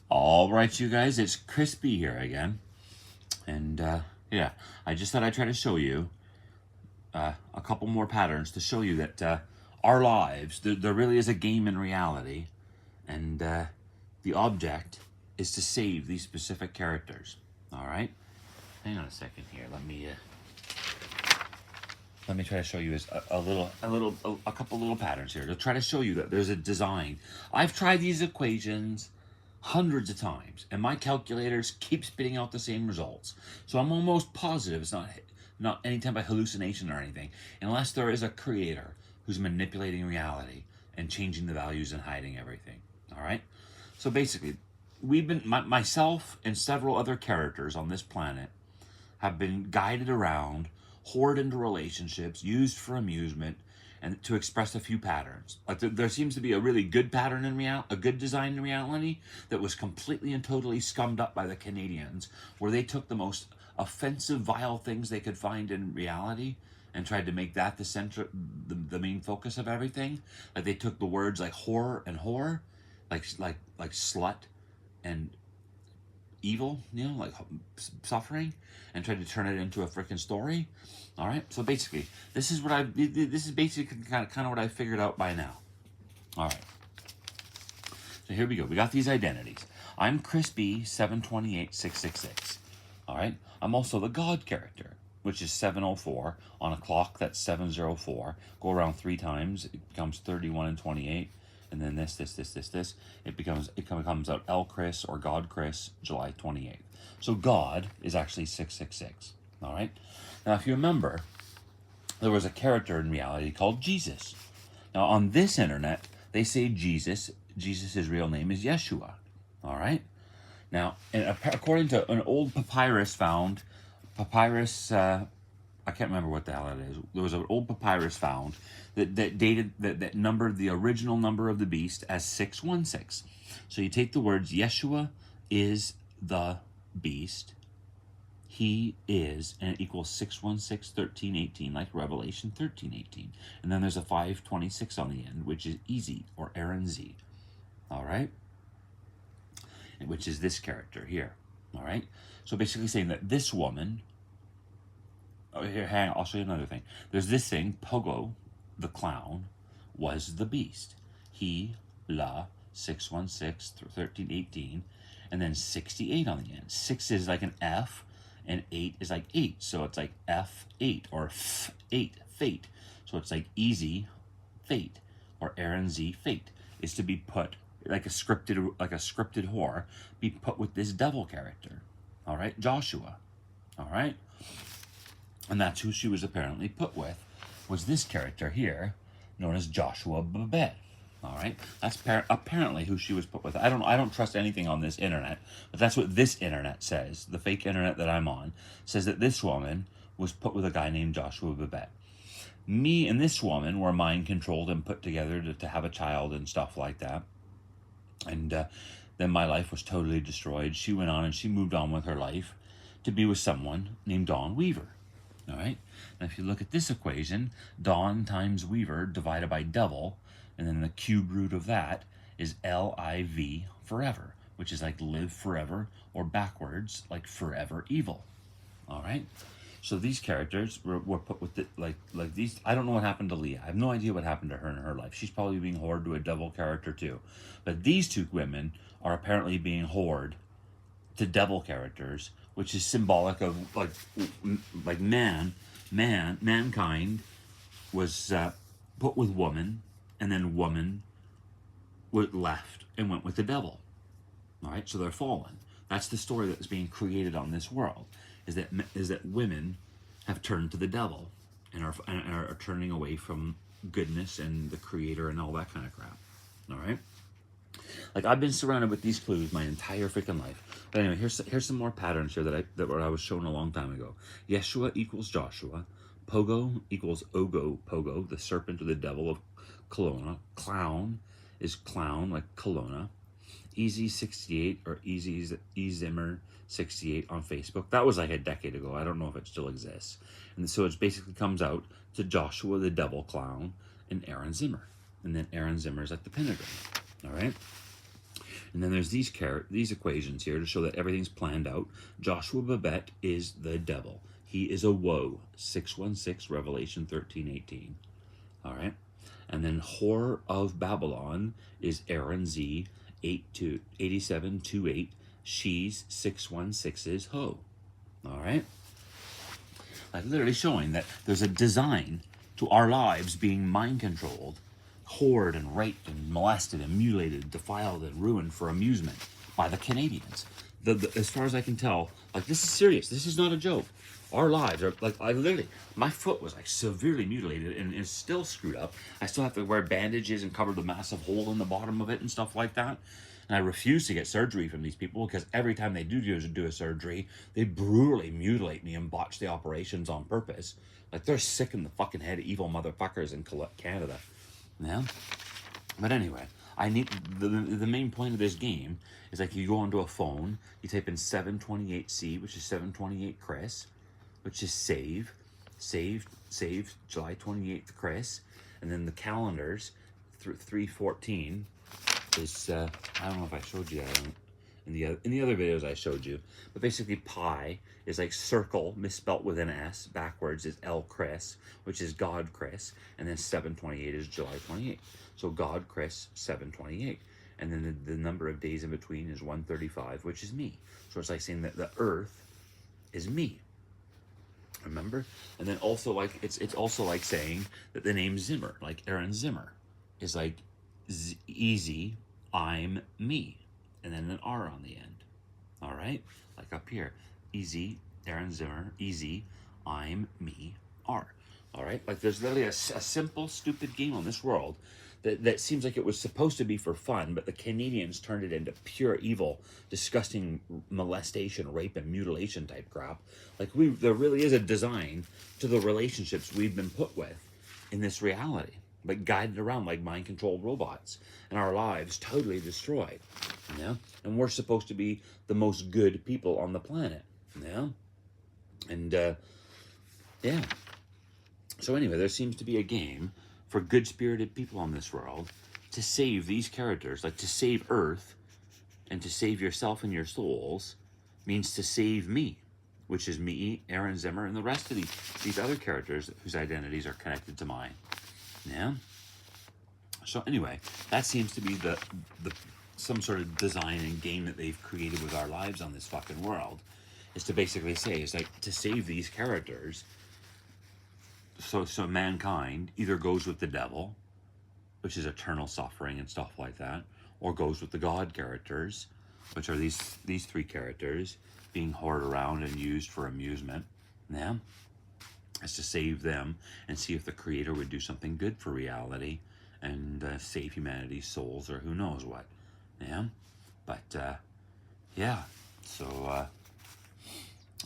All right, you guys, it's Crispy here again. And yeah, I just thought I'd try to show you a couple more patterns to show you that our lives, there really is a game in reality. And the object is to save these specific characters. All right? Hang on a second here. Let me try to show you a couple little patterns here to try to show you that there's a design. I've tried these equations hundreds of times, and my calculators keep spitting out the same results. So I'm almost positive it's not any type of hallucination or anything, unless there is a creator who's manipulating reality and changing the values and hiding everything. All right. So basically, myself and several other characters on this planet have been guided around, whored into relationships, used for amusement, and to express a few patterns. Like there seems to be a really good pattern in reality, a good design in reality that was completely and totally scummed up by the Canadians, where they took the most offensive, vile things they could find in reality and tried to make that the center, the main focus of everything. Like they took the words like horror and whore, like slut and evil, like suffering, and tried to turn it into a freaking story. All right, so basically, this is basically kind of what I figured out by now. All right, so here we go. We got these identities. I'm Crispy 728666. All right, I'm also the God character, which is 704 on a clock that's 704. Go around 3 times, it becomes 31 and 28. And then this. It comes out El Chris or God Chris, July 28th. So God is actually 666. All right. Now, if you remember, there was a character in reality called Jesus. Now, on this internet, they say Jesus' real name is Yeshua. All right. Now, according to an old papyrus found, I can't remember what the hell it is. There was an old papyrus found that numbered the original number of the beast as 616. So you take the words Yeshua is the beast. He is, and it equals 616, 1318, like Revelation 13:18. And then there's a 526 on the end, which is Easy or Aaron Z. All right? Which is this character here. All right? So basically saying that this woman. Oh, here, hang on, I'll show you another thing. There's this thing, Pogo, the clown, was the beast. He, la, 616, 1318, and then 68 on the end. 6 is like an F, and 8 is like 8. So it's like F8 or F8, fate. So it's like Easy, fate, or Aaron Z, fate, is to be put like a scripted whore, be put with this devil character. All right, Joshua. All right. And that's who she was apparently put with, was this character here, known as Joshua Babette. All right, that's apparently who she was put with. I don't trust anything on this internet, but that's what this internet says. The fake internet that I'm on says that this woman was put with a guy named Joshua Babette. Me and this woman were mind controlled and put together to have a child and stuff like that. And then my life was totally destroyed. She went on and she moved on with her life to be with someone named Dawn Weaver. All right. Now, if you look at this equation, Dawn times Weaver divided by double, and then the cube root of that is LIV forever, which is like live forever, or backwards, like forever evil. All right. So these characters were put with like these. I don't know what happened to Leah. I have no idea what happened to her in her life. She's probably being whored to a devil character too. But these two women are apparently being whored to devil characters, which is symbolic of like mankind was put with woman, and then woman left and went with the devil. All right, so they're fallen. That's the story that's being created on this world. Is that women have turned to the devil and are turning away from goodness and the creator and all that kind of crap. All right. Like, I've been surrounded with these clues my entire freaking life. But anyway, here's some more patterns here that I was shown a long time ago. Yeshua equals Joshua. Pogo equals Ogo Pogo, the serpent or the devil of Kelowna. Clown is clown, like Kelowna. Easy 68 or Zimmer 68 on Facebook. That was like a decade ago. I don't know if it still exists. And so it basically comes out to Joshua the devil clown and Aaron Zimmer. And then Aaron Zimmer is like the pentagram. All right. And then there's these equations here to show that everything's planned out. Joshua Babette is the devil. He is a woe. 616, Revelation 13:18. All right. And then Whore of Babylon is Aaron Z 8728. She's 616's Ho. All right. Like literally showing that there's a design to our lives being mind controlled, whored and raped and molested and mutilated, defiled and ruined for amusement by the Canadians. As far as I can tell, like this is serious. This is not a joke. Our lives are like, I literally, my foot was like severely mutilated and is still screwed up. I still have to wear bandages and cover the massive hole in the bottom of it and stuff like that. And I refuse to get surgery from these people because every time they do a surgery, they brutally mutilate me and botch the operations on purpose. Like they're sick in the fucking head, evil motherfuckers in Canada. Yeah. But anyway, I need the main point of this game is like you go onto a phone, you type in 728C, which is 728 Chris, which is save July 28th Chris, and then the calendars 314 is I don't know if I showed you that in the other videos I showed you, but basically pi is like circle misspelt with an S, backwards is El Chris, which is God Chris, and then 728 is July 28th. So God Chris 728. And then the number of days in between is 135, which is me. So it's like saying that the earth is me. Remember? And then also like it's also like saying that the name Zimmer, like Aaron Zimmer, is like easy, I'm me, and then an R on the end. All right, like up here, easy, Aaron Zimmer, easy, I'm me, R. All right, like there's literally a simple, stupid game on this world that seems like it was supposed to be for fun, but the Canadians turned it into pure evil, disgusting molestation, rape, and mutilation type crap. Like there really is a design to the relationships we've been put with in this reality, like guided around like mind-controlled robots, and our lives totally destroyed. Yeah, and we're supposed to be the most good people on the planet. Yeah, and yeah. So anyway, there seems to be a game for good-spirited people on this world to save these characters, like to save Earth and to save yourself and your souls means to save me, which is me, Aaron Zimmer, and the rest of these other characters whose identities are connected to mine. Yeah. So anyway, that seems to be the some sort of design and game that they've created with our lives on this fucking world, is to basically say, it's like to save these characters. So mankind either goes with the devil, which is eternal suffering and stuff like that, or goes with the God characters, which are these three characters being whored around and used for amusement. Yeah, it's to save them and see if the Creator would do something good for reality and save humanity's souls, or who knows what. Yeah, but yeah. So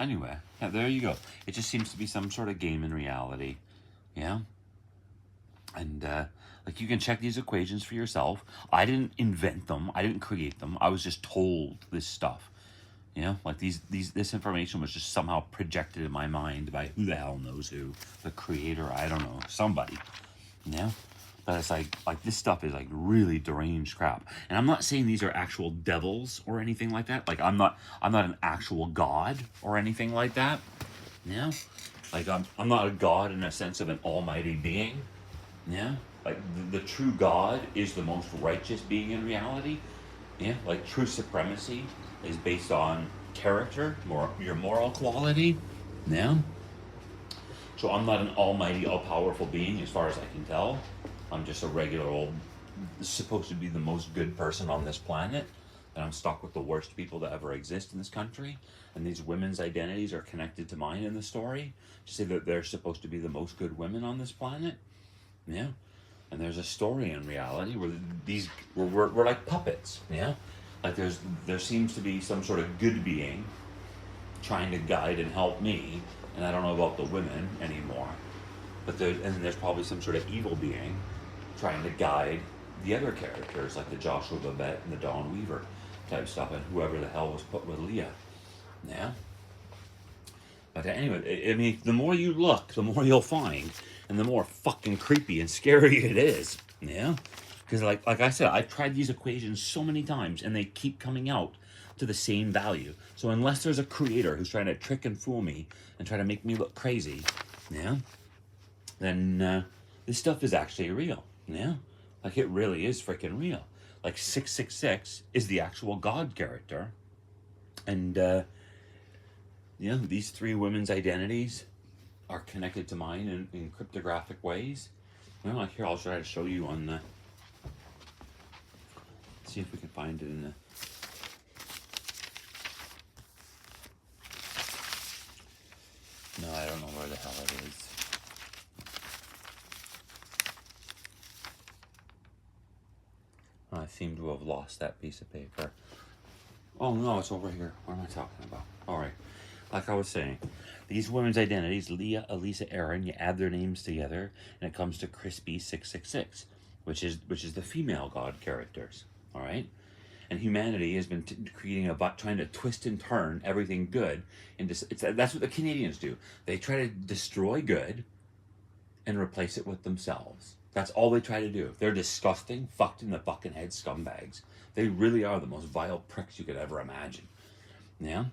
anyway, yeah, there you go. It just seems to be some sort of game in reality. Yeah. And like you can check these equations for yourself. I didn't invent them. I didn't create them. I was just told this stuff. You know, like this information was just somehow projected in my mind by who the hell knows who, the Creator, I don't know, somebody. Yeah. But it's like this stuff is like really deranged crap. And I'm not saying these are actual devils or anything like that. Like I'm not an actual God or anything like that. Yeah. Like I'm not a God in a sense of an almighty being. Yeah. Like the true God is the most righteous being in reality. Yeah. Like true supremacy is based on character, your moral quality. Yeah. So I'm not an almighty, all-powerful being as far as I can tell. I'm just a regular old, supposed to be the most good person on this planet. And I'm stuck with the worst people that ever exist in this country. And these women's identities are connected to mine in the story. To say that they're supposed to be the most good women on this planet. Yeah. And there's a story in reality where we're like puppets. Yeah. Like there seems to be some sort of good being trying to guide and help me. And I don't know about the women anymore. But there's probably some sort of evil being trying to guide the other characters, like the Joshua Babette and the Dawn Weaver type stuff, and whoever the hell was put with Leah. Yeah. But anyway, I mean, the more you look, the more you'll find, and the more fucking creepy and scary it is. Yeah. Because like I said, I've tried these equations so many times, and they keep coming out to the same value. So unless there's a creator who's trying to trick and fool me and try to make me look crazy, yeah, then this stuff is actually real. Yeah, like it really is freaking real. Like 666 is the actual God character, and yeah, these three women's identities are connected to mine in cryptographic ways. Well, like here, I'll try to show you on the. See if we can find it in the. No, I don't know where the hell it is. I seem to have lost that piece of paper. Oh no, it's over here. What am I talking about? All right. Like I was saying, these women's identities, Leah, Elisa, Aaron, you add their names together, and it comes to Crispy 666, which is the female God characters. All right. And humanity has been creating trying to twist and turn everything good into. That's what the Canadians do. They try to destroy good and replace it with themselves. That's all they try to do. They're disgusting, fucked in the fucking head scumbags. They really are the most vile pricks you could ever imagine. Yeah?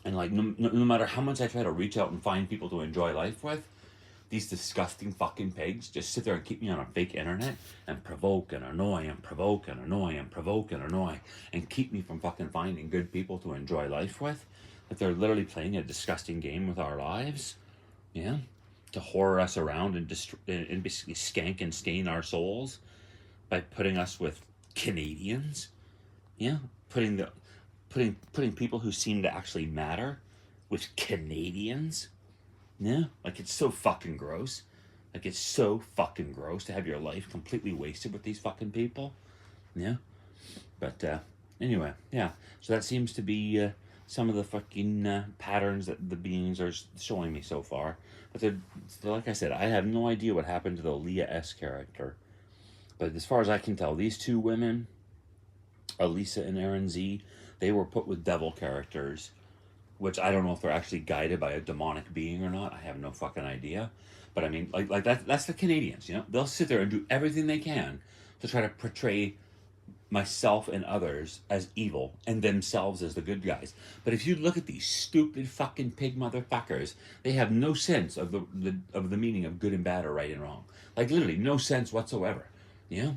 And like, no matter how much I try to reach out and find people to enjoy life with, these disgusting fucking pigs just sit there and keep me on a fake internet and provoke and annoy and provoke and annoy and provoke and annoy and keep me from fucking finding good people to enjoy life with. That they're literally playing a disgusting game with our lives. Yeah? To horror us around and and basically skank and stain our souls by putting us with Canadians. Yeah? Putting people who seem to actually matter with Canadians. Yeah, like it's so fucking gross. Like it's so fucking gross to have your life completely wasted with these fucking people. Yeah, but anyway, yeah. So that seems to be some of the fucking patterns that the beings are showing me so far. But they're like I said, I have no idea what happened to the Leah S character. But as far as I can tell, these two women, Elisa and Aaron Z, they were put with devil characters, which I don't know if they're actually guided by a demonic being or not. I have no fucking idea. But I mean, like that's the Canadians, you know? They'll sit there and do everything they can to try to portray myself and others as evil and themselves as the good guys. But if you look at these stupid fucking pig motherfuckers, they have no sense of the meaning of good and bad or right and wrong. Like literally no sense whatsoever. You know?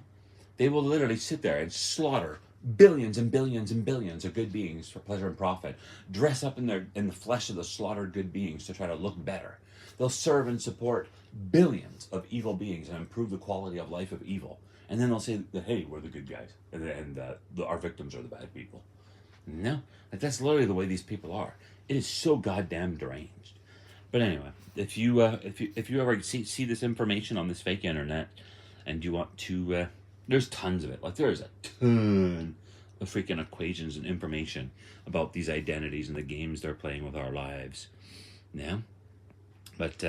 They will literally sit there and slaughter billions and billions and billions of good beings for pleasure and profit, dress up in the flesh of the slaughtered good beings to try to look better. They'll serve and support billions of evil beings and improve the quality of life of evil. And then they'll say that, hey, we're the good guys, and our victims are the bad people. No, like that's literally the way these people are. It is so goddamn deranged. But anyway, if you ever see this information on this fake internet, and you want to, there's tons of it. Like there's a ton of freaking equations and information about these identities and the games they're playing with our lives. Yeah, but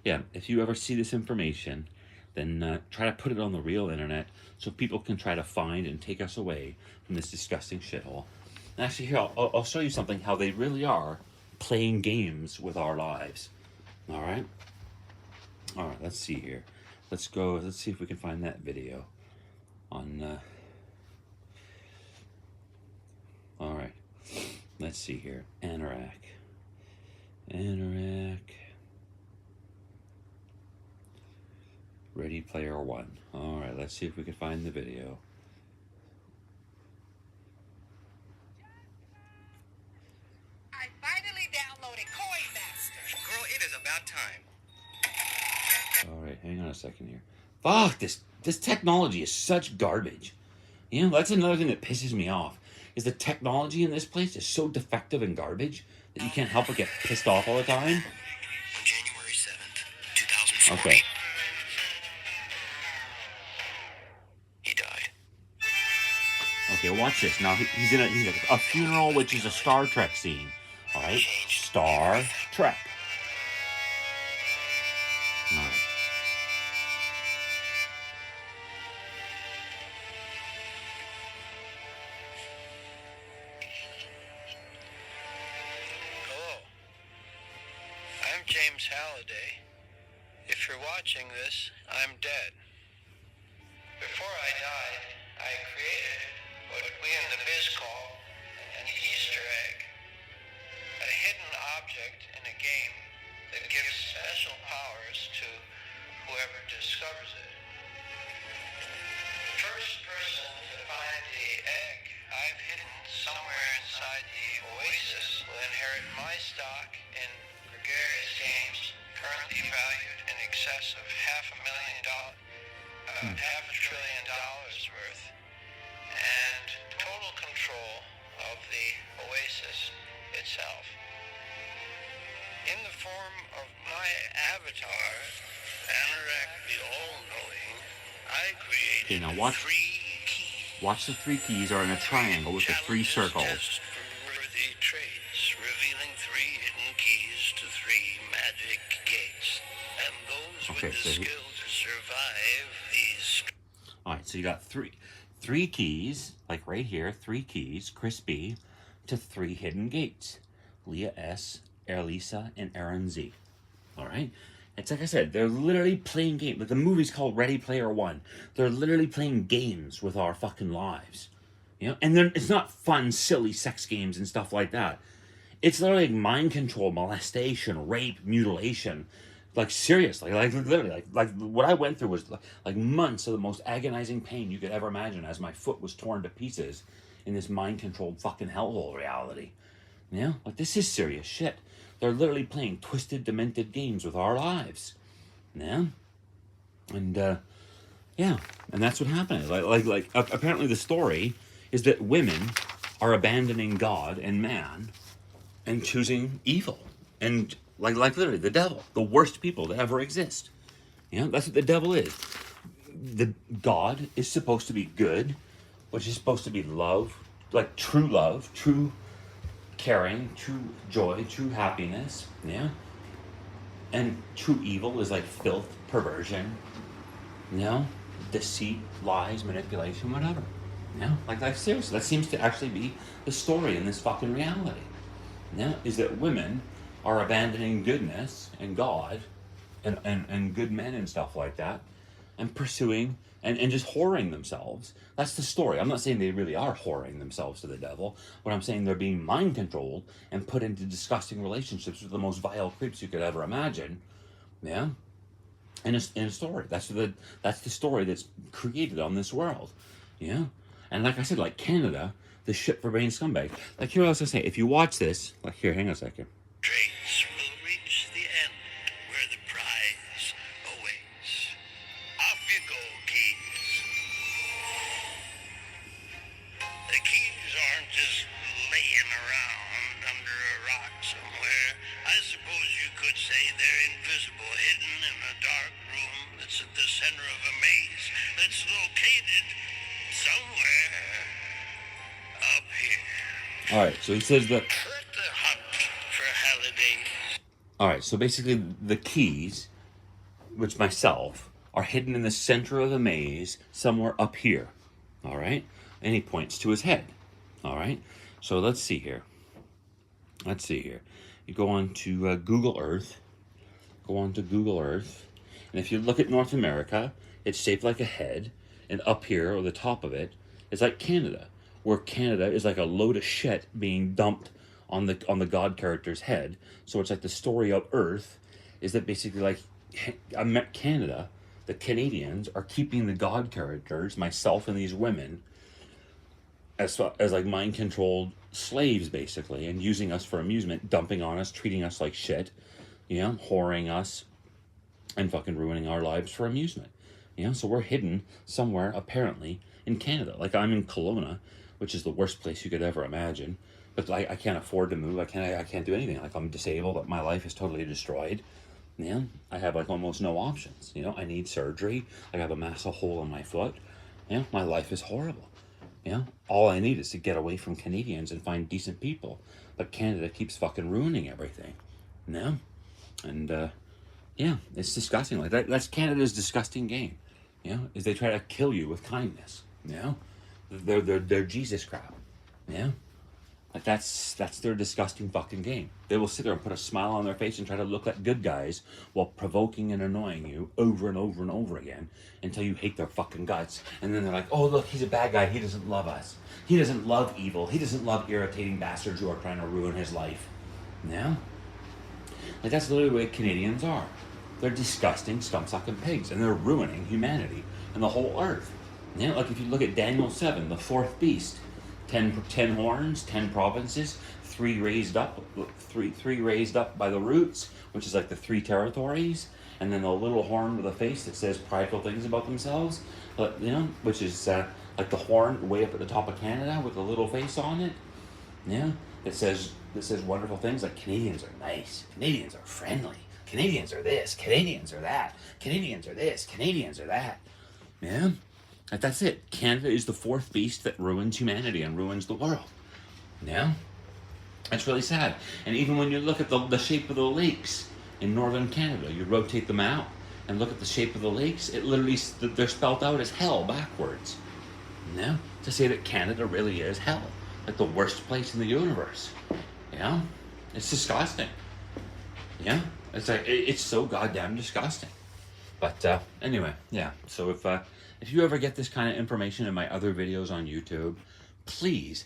yeah, if you ever see this information, then try to put it on the real internet so people can try to find and take us away from this disgusting shithole. And actually, here I'll show you something how they really are playing games with our lives. All right. Let's see here. Let's go. Let's see if we can find that video on. All right. Let's see here. Anorak. Ready Player One. All right. Let's see if we can find the video. I finally downloaded Coinmaster. Girl, it is about time. All right, hang on a second here. Fuck, this technology is such garbage. You know, that's another thing that pisses me off. Is the technology in this place is so defective and garbage that you can't help but get pissed off all the time. On January 7th, 2004. Okay. He died. Okay, watch this. Now he's in a funeral, which is a Star Trek scene. All right, Star Trek. All right. Hello. I'm James Halliday. If you're watching this, I'm dead. Before I died, I created what we in the biz call an Easter egg, a hidden object in a game that gives special powers to whoever discovers it. The first person to find the egg I've hidden somewhere inside the Oasis will inherit my stock in gregarious games, currently valued in excess of $500 million worth, and total control of the Oasis itself. In the form of my avatar, Anorak the All-Knowing, I created Okay, now watch. 3 keys. Watch the 3 keys are in a triangle with the 3 circles. Test for worthy traits, revealing 3 hidden keys to 3 magic gates, and those Okay, with the so skill to survive these. All right, so you got three keys, like right here, 3 keys, Chris B, to 3 hidden gates. Leah S, Elisa, and Aaron Z. All right? It's like I said, they're literally playing games. Like the movie's called Ready Player One. They're literally playing games with our fucking lives. You know? And it's not fun, silly sex games and stuff like that. It's literally like mind control, molestation, rape, mutilation. Like seriously, like literally, like what I went through was like months of the most agonizing pain you could ever imagine as my foot was torn to pieces in this mind-controlled fucking hellhole reality. Yeah, like this is serious shit. They're literally playing twisted, demented games with our lives. Yeah, and yeah, and that's what happened. Like apparently the story is that women are abandoning God and man and choosing evil and like literally the devil, the worst people to ever exist. You know, that's what the devil is. The God is supposed to be good, which is supposed to be love, true caring, true joy, true happiness. Yeah. And true evil is like filth, perversion, you know, deceit, lies, manipulation, whatever. Yeah. Like seriously, that seems to actually be the story in this fucking reality. Yeah. Is that women are abandoning goodness and God and good men and stuff like that and pursuing and just whoring themselves. That's the story. I'm not saying they really are whoring themselves to the devil. What I'm saying, they're being mind controlled and put into disgusting relationships with the most vile creeps you could ever imagine. Yeah. In a story. That's the story that's created on this world. Yeah. And like I said, like Canada, the shit for brain scumbag. Like here I was gonna say, if you watch this, like here, hang on a second. Traits will reach the end where the prize awaits. Off you go, keys. The keys aren't just laying around under a rock somewhere. I suppose you could say they're invisible, hidden in a dark room that's at the center of a maze that's located somewhere up here. All right, so he says that. Let the hunt for holidays. All right, so basically the keys, which myself, are hidden in the center of the maze somewhere up here. All right, and he points to his head. All right, so let's see here. You go on to Google Earth. And if you look at North America, it's shaped like a head, and up here, or the top of it, is like Canada, where Canada is like a load of shit being dumped on the God character's head. So it's like the story of Earth is that basically like I met Canada, the Canadians are keeping the God characters, myself and these women, as like mind controlled slaves basically, and using us for amusement, dumping on us, treating us like shit, you know, whoring us, and fucking ruining our lives for amusement. You know, so we're hidden somewhere apparently in Canada. Like I'm in Kelowna, which is the worst place you could ever imagine. But I can't afford to move. I can't do anything. Like I'm disabled. My life is totally destroyed. Yeah, I have like almost no options. You know, I need surgery. I have a massive hole in my foot. Yeah, my life is horrible. Yeah, all I need is to get away from Canadians and find decent people. But Canada keeps fucking ruining everything. Yeah, and yeah, it's disgusting. Like that's Canada's disgusting game. You know, is they try to kill you with kindness. You know, they're Jesus crap. Yeah. Like that's their disgusting fucking game. They will sit there and put a smile on their face and try to look like good guys while provoking and annoying you over and over and over again until you hate their fucking guts. And then they're like, oh look, he's a bad guy. He doesn't love us. He doesn't love evil. He doesn't love irritating bastards who are trying to ruin his life. Yeah? Like that's literally the way Canadians are. They're disgusting, scum-sucking pigs, and they're ruining humanity and the whole earth. Yeah, like if you look at Daniel 7, the fourth beast, 10 horns, 10 provinces, three raised up by the roots, which is like the 3 territories, and then the little horn with a face that says prideful things about themselves, but which is like the horn way up at the top of Canada with a little face on it. Yeah, that says wonderful things like Canadians are nice, Canadians are friendly, Canadians are this, Canadians are that, Canadians are this, Canadians are that. Yeah, that's it. Canada is the fourth beast that ruins humanity and ruins the world. Yeah, it's really sad. And even when you look at the shape of the lakes in northern Canada, you rotate them out and look at the shape of the lakes, it literally, they're spelled out as hell backwards. Yeah, to say that Canada really is hell. Like the worst place in the universe. Yeah, it's disgusting. Yeah, it's like it's so goddamn disgusting. But anyway, yeah. So if you ever get this kind of information in my other videos on YouTube, please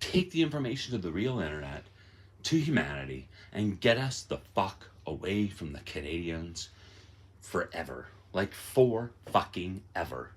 take the information to the real internet, to humanity, and get us the fuck away from the Canadians forever. Like for fucking ever.